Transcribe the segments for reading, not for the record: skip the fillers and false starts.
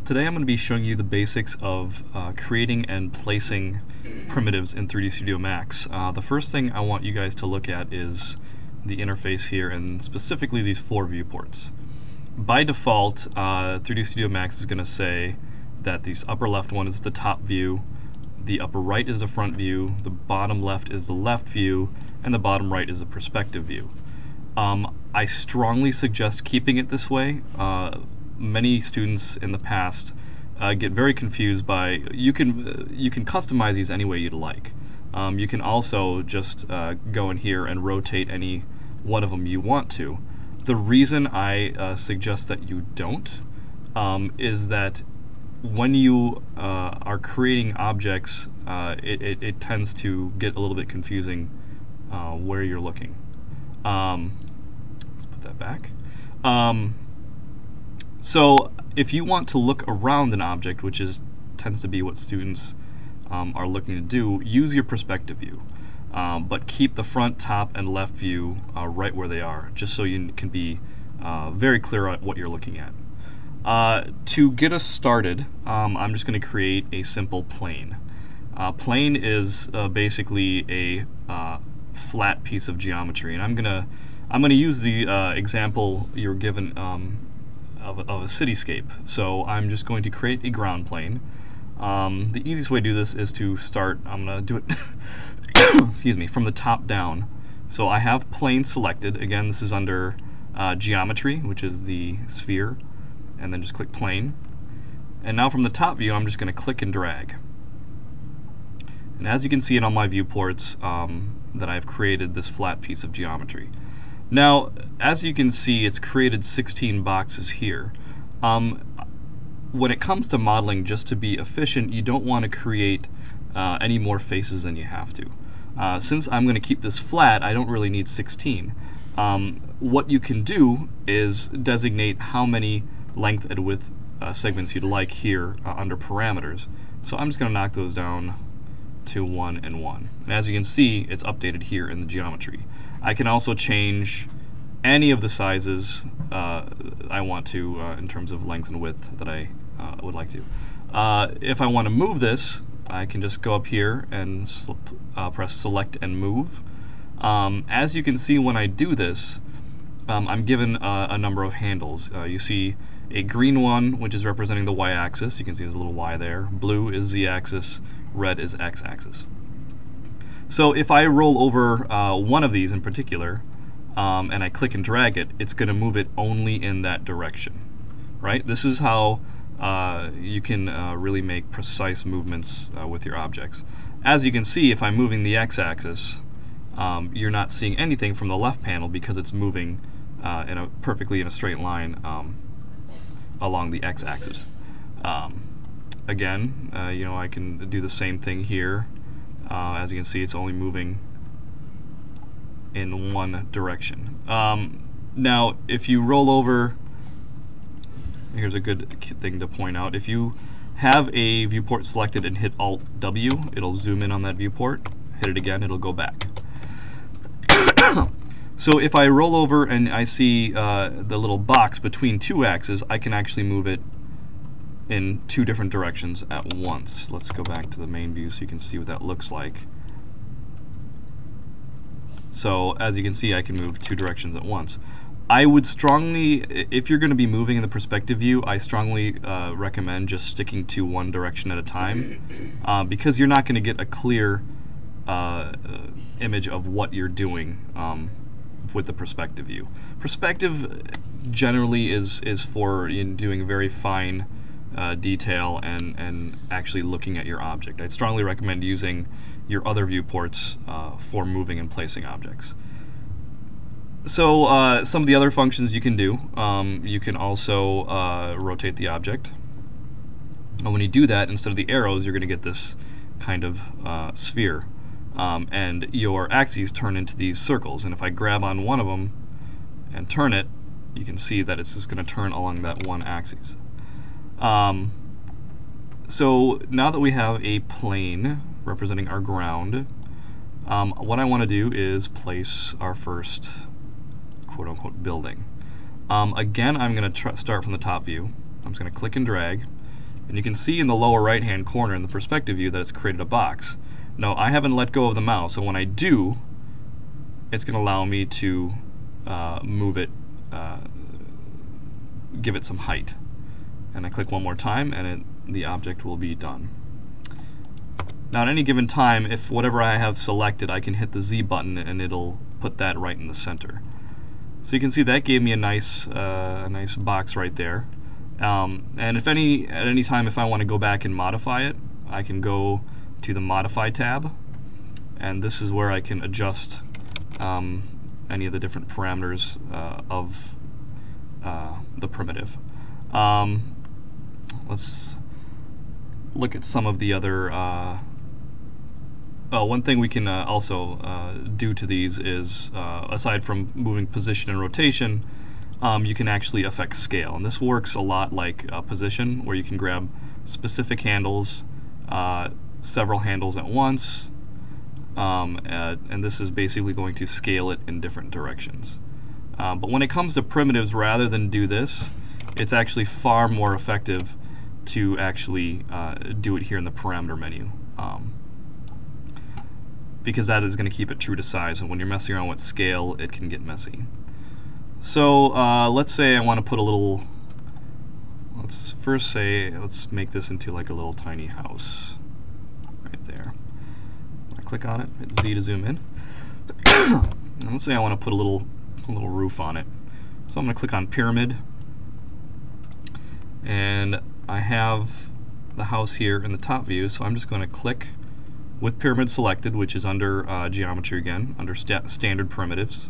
Today I'm going to be showing you the basics of creating and placing primitives in 3D Studio Max. The first thing I want you guys to look at is the interface here, and specifically these 4 viewports. By default, 3D Studio Max is going to say that this upper left one is the top view, the upper right is the front view, the bottom left is the left view, and the bottom right is the perspective view. I strongly suggest keeping it this way. Many students in the past get very confused by you can customize these any way you'd like. You can also just go in here and rotate any one of them you want to. The reason I suggest that you don't is that when you are creating objects, it tends to get a little bit confusing where you're looking. Let's put that back. So if you want to look around an object, which tends to be what students are looking to do, use your perspective view. But keep the front, top, and left view right where they are, just so you can be very clear on what you're looking at. To get us started, I'm just going to create a simple plane. Plane is basically a flat piece of geometry, and I'm gonna use the example you're given of a cityscape. So I'm just going to create a ground plane. The easiest way to do this is to start. I'm gonna do it excuse me, from the top down. So I have plane selected. Again, this is under geometry, which is the sphere, and then just click plane. And now from the top view, I'm just going to click and drag. And as you can see in all my viewports, that I've created this flat piece of geometry. Now, as you can see, it's created 16 boxes here. When it comes to modeling, just to be efficient, you don't want to create any more faces than you have to. Since I'm going to keep this flat, I don't really need 16. What you can do is designate how many length and width segments you'd like here under parameters. So I'm just going to knock those down to 1 and 1. And as you can see, it's updated here in the geometry. I can also change any of the sizes I want to in terms of length and width that I would like to. If I want to move this, I can just go up here and press select and move. As you can see, when I do this, I'm given a number of handles. You see a green one, which is representing the y-axis. You can see there's a little y there. Blue is z-axis. Red is x-axis. So if I roll over one of these in particular, and I click and drag it, it's going to move it only in that direction. Right? This is how you can really make precise movements with your objects. As you can see, if I'm moving the x-axis, you're not seeing anything from the left panel because it's moving perfectly in a straight line along the x-axis. Again, I can do the same thing here. As you can see, it's only moving in one direction. Now, if you roll over, here's a good thing to point out. If you have a viewport selected and hit Alt-W, it'll zoom in on that viewport. Hit it again, it'll go back. So if I roll over and I see the little box between 2 axes, I can actually move it in 2 different directions at once. Let's go back to the main view so you can see what that looks like. So as you can see, I can move 2 directions at once. I would strongly, if you're going to be moving in the perspective view, I strongly recommend just sticking to one direction at a time, because you're not going to get a clear image of what you're doing with the perspective view. Perspective generally is for doing very fine detail and actually looking at your object. I'd strongly recommend using your other viewports for moving and placing objects. So some of the other functions you can do, you can also rotate the object. And when you do that, instead of the arrows, you're going to get this kind of sphere. And your axes turn into these circles. And if I grab on one of them and turn it, you can see that it's just going to turn along that one axis. So now that we have a plane representing our ground, what I want to do is place our first quote-unquote building. Again, I'm going to start from the top view. I'm just going to click and drag. And you can see in the lower right hand corner in the perspective view that it's created a box. Now I haven't let go of the mouse, and when I do, it's going to allow me to move it, give it some height. And I click one more time and the object will be done. Now at any given time, if whatever I have selected, I can hit the Z button and it'll put that right in the center. So you can see that gave me a nice box right there. And at any time if I want to go back and modify it, I can go to the Modify tab, and this is where I can adjust any of the different parameters of the primitive. Let's look at some of the other one thing we can also do to these is, aside from moving position and rotation, you can actually affect scale. And this works a lot like position, where you can grab specific handles, several handles at once, and this is basically going to scale it in different directions. But when it comes to primitives, rather than do this, it's actually far more effective to actually do it here in the parameter menu, because that is going to keep it true to size, and when you're messing around with scale, it can get messy. So let's say I want to put a little, let's make this into like a little tiny house right there. I click on it, hit Z to zoom in. And let's say I want to put a little roof on it. So I'm going to click on Pyramid, and I have the house here in the top view, so I'm just going to click with Pyramid selected, which is under Geometry again, under Standard Primitives.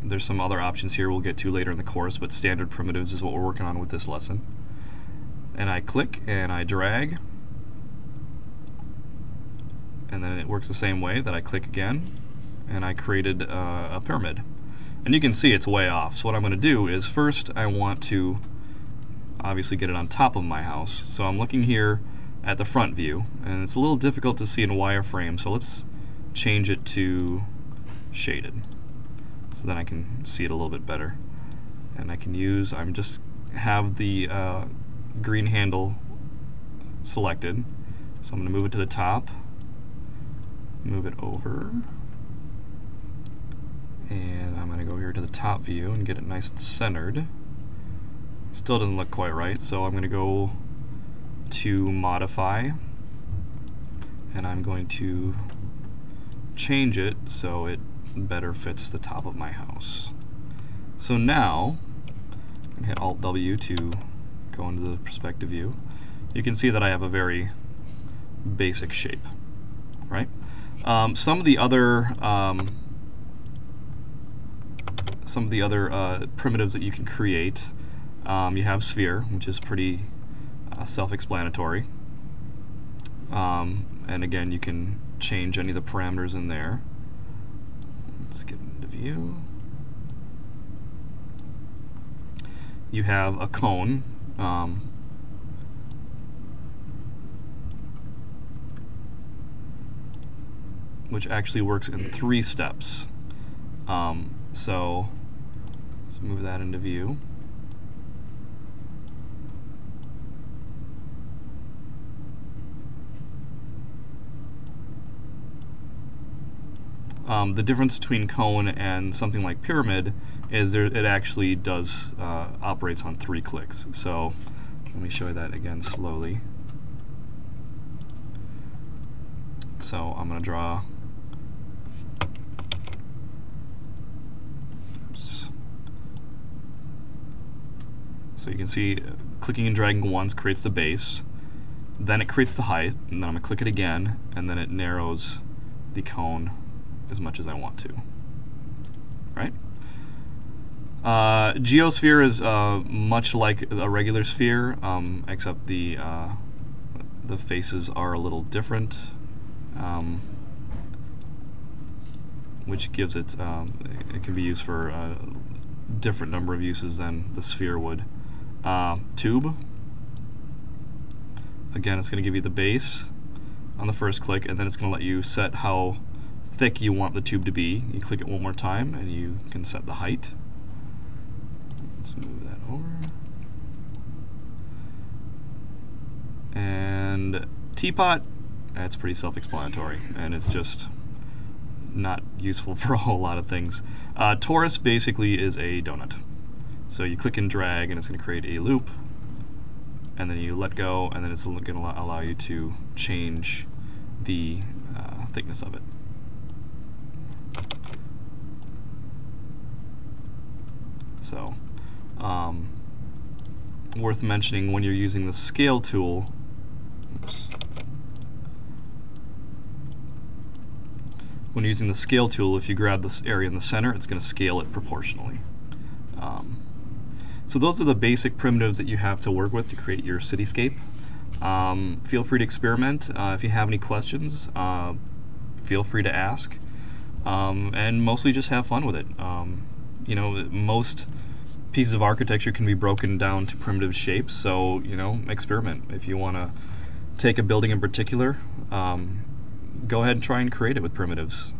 There's some other options here we'll get to later in the course, but Standard Primitives is what we're working on with this lesson. And I click and I drag, and then it works the same way that I click again, and I created a pyramid. And you can see it's way off. So what I'm going to do is, first I want to obviously get it on top of my house. So I'm looking here at the front view, and it's a little difficult to see in wireframe, so let's change it to shaded, so then I can see it a little bit better. And I can use, I'm just have the green handle selected, so I'm going to move it to the top, move it over, and I'm going to go here to the top view and get it nice and centered. It still doesn't look quite right, so I'm going to go to Modify, and I'm going to change it so it better fits the top of my house. So now I can hit Alt W to go into the perspective view. You can see that I have a very basic shape, right? Some of the other primitives that you can create, you have Sphere, which is pretty self-explanatory, and again you can change any of the parameters in there. Let's get into view. You have a cone, which actually works in 3 steps. So let's move that into view. The difference between cone and something like pyramid is it actually does operates on 3 clicks. So let me show you that again slowly. So I'm going to draw. Oops. So you can see clicking and dragging once creates the base, then it creates the height, and then I'm going to click it again, and then it narrows the cone as much as I want to, right? Geosphere is much like a regular sphere, except the faces are a little different, which gives it, it can be used for a different number of uses than the sphere would. Tube, again, it's going to give you the base on the first click, and then it's going to let you set how thick you want the tube to be. You click it one more time and you can set the height. Let's move that over. Teapot, that's pretty self-explanatory, and it's just not useful for a whole lot of things. Taurus basically is a donut. So you click and drag, and it's going to create a loop, and then you let go, and then it's going to allow you to change the thickness of it. So, worth mentioning when you're using the scale tool, when you're using the scale tool, if you grab this area in the center, it's going to scale it proportionally. So those are the basic primitives that you have to work with to create your cityscape. Feel free to experiment. If you have any questions, feel free to ask. And mostly just have fun with it. You know, most pieces of architecture can be broken down to primitive shapes, so, you know, experiment. If you want to take a building in particular, go ahead and try and create it with primitives.